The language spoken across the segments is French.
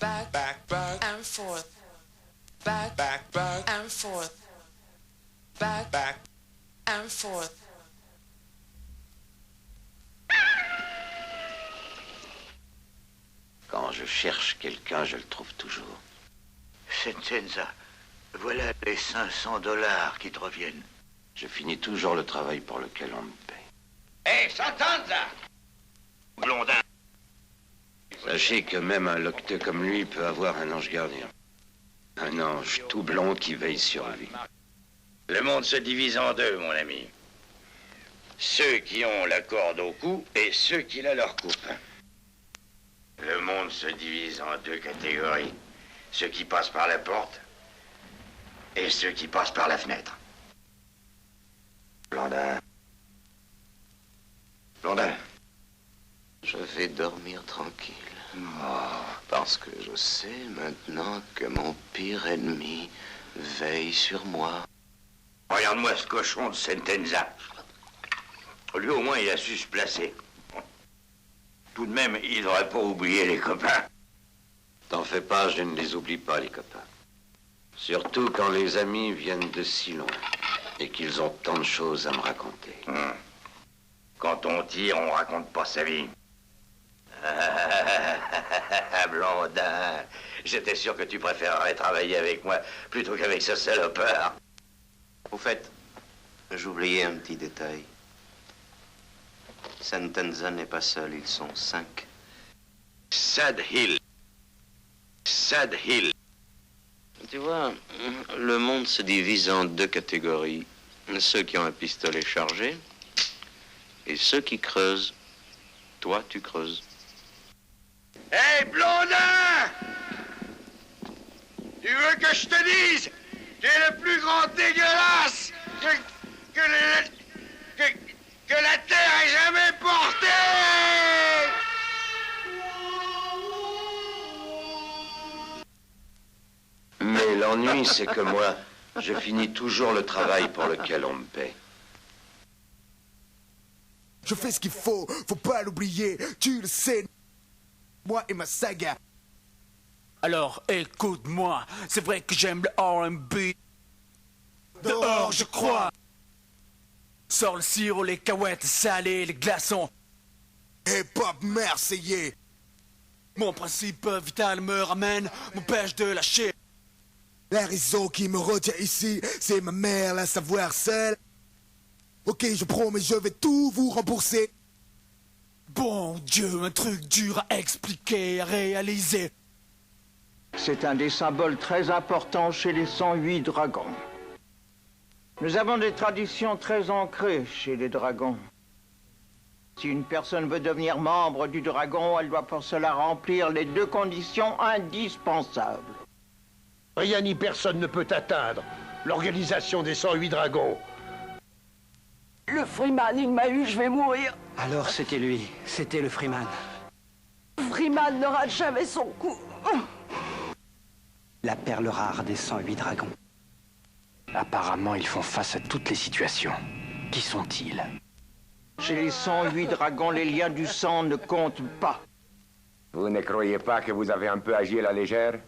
back and forth, back and forth, back and forth. Quand je cherche quelqu'un, je le trouve toujours. Sentenza, voilà les $500 qui te reviennent. Je finis toujours le travail pour lequel on me paie. Hé, Sentenza! Blondin. Sachez que même un locteux comme lui peut avoir un ange gardien. Un ange tout blond qui veille sur lui. Le monde se divise en deux, mon ami. Ceux qui ont la corde au cou et ceux qui la leur coupent. Le monde se divise en deux catégories. Ceux qui passent par la porte et ceux qui passent par la fenêtre. Blondin. Blondin. Je vais dormir tranquille. Parce que je sais maintenant que mon pire ennemi veille sur moi. Regarde-moi ce cochon de Sentenza. Lui, au moins, il a su se placer. Tout de même, il n'aurait pas oublié les copains. T'en fais pas, je ne les oublie pas, les copains. Surtout quand les amis viennent de si loin et qu'ils ont tant de choses à me raconter. Quand on tire, on raconte pas sa vie. Blondin, j'étais sûr que tu préférerais travailler avec moi plutôt qu'avec ce salopard. Au fait, j'oubliais un petit détail. Sentenza n'est pas seul, ils sont 5. Sad Hill. Sad Hill. Tu vois, le monde se divise en deux catégories. Ceux qui ont un pistolet chargé et ceux qui creusent. Toi, tu creuses. Hé, Blondin! Tu veux que je te dise? Tu es le plus grand dégueulasse que la Terre ait jamais porté! Mais l'ennui, c'est que moi, je finis toujours le travail pour lequel on me paie. Je fais ce qu'il faut pas l'oublier, tu le sais. Moi et ma saga. Alors écoute-moi, c'est vrai que j'aime le R&B. Dehors, je crois. Sors le sirop, les cahuètes salées, les glaçons. Hip-hop marseillais. Mon principe vital me ramène, m'empêche de lâcher. La raison qui me retient ici, c'est ma mère, la savoir seule. Ok, je promets, je vais tout vous rembourser. Bon Dieu, un truc dur à expliquer, à réaliser. C'est un des symboles très importants chez les 108 dragons. Nous avons des traditions très ancrées chez les dragons. Si une personne veut devenir membre du dragon, elle doit pour cela remplir les 2 conditions indispensables. Rien ni personne ne peut atteindre l'organisation des 108 dragons. Le Freeman, il m'a eu, je vais mourir. Alors c'était lui, c'était le Freeman. Freeman ne rate jamais son coup. La perle rare des 108 dragons. Apparemment, ils font face à toutes les situations. Qui sont-ils? Chez les 108 dragons, les liens du sang ne comptent pas. Vous ne croyez pas que vous avez un peu agi à la légère?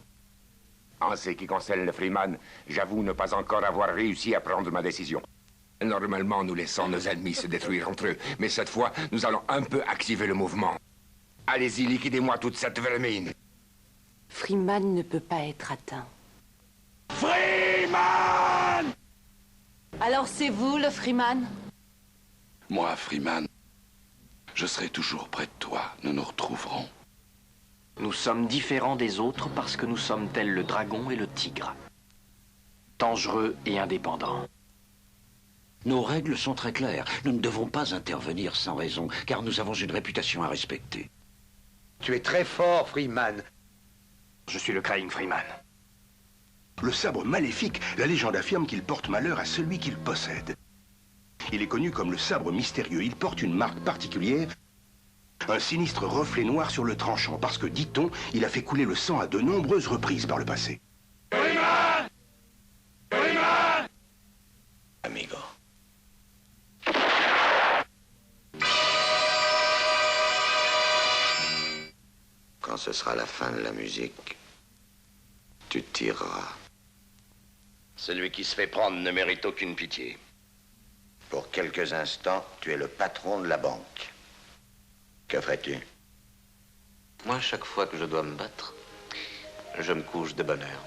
En ce qui concerne le Freeman, j'avoue ne pas encore avoir réussi à prendre ma décision. Normalement, nous laissons nos ennemis se détruire entre eux, mais cette fois, nous allons un peu activer le mouvement. Allez-y, liquidez-moi toute cette vermine. Freeman ne peut pas être atteint. Freeman! Alors c'est vous, le Freeman? Moi, Freeman, je serai toujours près de toi. Nous nous retrouverons. Nous sommes différents des autres parce que nous sommes tels le dragon et le tigre. Dangereux et indépendants. Nos règles sont très claires. Nous ne devons pas intervenir sans raison, car nous avons une réputation à respecter. Tu es très fort, Freeman. Je suis le Crying Freeman. Le sabre maléfique, la légende affirme qu'il porte malheur à celui qui le possède. Il est connu comme le sabre mystérieux. Il porte une marque particulière, un sinistre reflet noir sur le tranchant, parce que, dit-on, il a fait couler le sang à de nombreuses reprises par le passé. Freeman! Freeman! Amigo. Quand ce sera la fin de la musique, Tu tireras. Celui qui se fait prendre ne mérite aucune pitié. Pour quelques instants, tu es le patron de la banque. Que ferais-tu? Moi, chaque fois que je dois me battre, je me couche de bonne heure.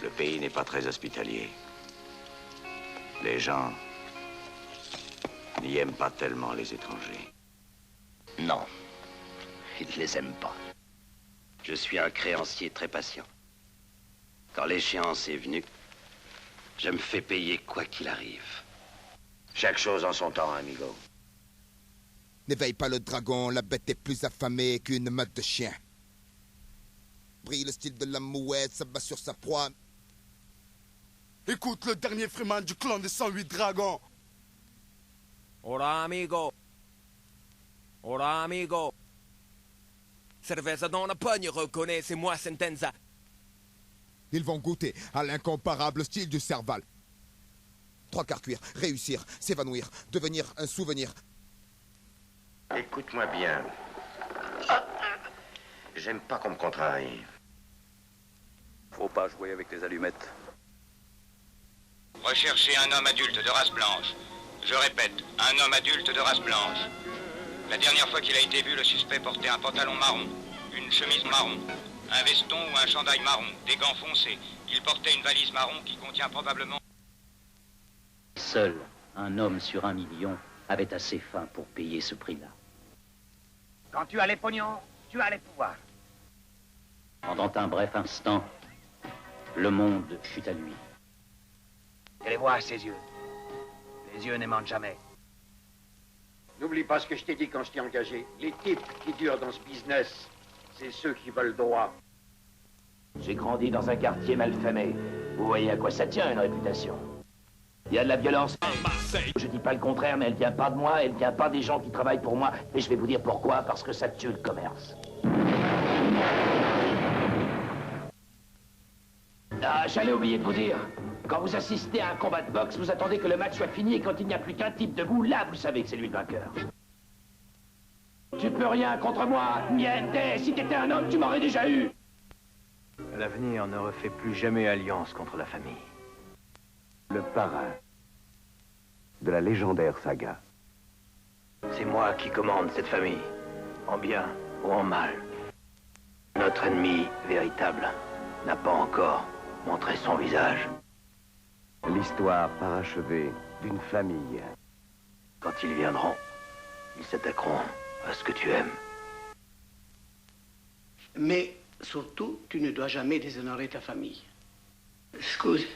Le pays n'est pas très hospitalier. Les gens n'y aiment pas tellement les étrangers. Non, ils ne les aiment pas. Je suis un créancier très patient. Quand l'échéance est venue, je me fais payer quoi qu'il arrive. Chaque chose en son temps, amigo. N'éveille pas le dragon, la bête est plus affamée qu'une meute de chiens. Brille le style de la mouette, s'abat sur sa proie. Écoute le dernier Freeman du clan des 108 dragons. Hola, amigo. Hola, amigo. Cerveza dans la pogne, reconnaissez-moi, Sentenza. Ils vont goûter à l'incomparable style du Serval. 3 quarts cuir, réussir, s'évanouir, devenir un souvenir. Écoute-moi bien. J'aime pas qu'on me contrarie. Faut pas jouer avec les allumettes. Recherchez un homme adulte de race blanche. Je répète, un homme adulte de race blanche. La dernière fois qu'il a été vu, le suspect portait un pantalon marron, une chemise marron, un veston ou un chandail marron, des gants foncés. Il portait une valise marron qui contient probablement... Seul un homme sur 1 million avait assez faim pour payer ce prix-là. Quand tu as les pognons, tu as les pouvoirs. Pendant un bref instant, le monde fut à lui. Et les vois à ses yeux. Les yeux ne mentent jamais. N'oublie pas ce que je t'ai dit quand je t'ai engagé. Les types qui durent dans ce business, c'est ceux qui veulent droit. J'ai grandi dans un quartier malfamé. Vous voyez à quoi ça tient, une réputation. Il y a de la violence. Je dis pas le contraire, mais elle vient pas de moi, elle vient pas des gens qui travaillent pour moi. Et je vais vous dire pourquoi, parce que ça tue le commerce. Ah, j'allais oublier de vous dire. Quand vous assistez à un combat de boxe, vous attendez que le match soit fini et quand il n'y a plus qu'un type debout, là, vous savez que c'est lui le vainqueur. Tu peux rien contre moi, niente. Si t'étais un homme, tu m'aurais déjà eu. L'avenir ne refait plus jamais alliance contre la famille. Le parrain de la légendaire saga. C'est moi qui commande cette famille, en bien ou en mal. Notre ennemi véritable n'a pas encore montré son visage. L'histoire parachevée d'une famille. Quand ils viendront, ils s'attaqueront à ce que tu aimes. Mais surtout, tu ne dois jamais déshonorer ta famille. Scusi.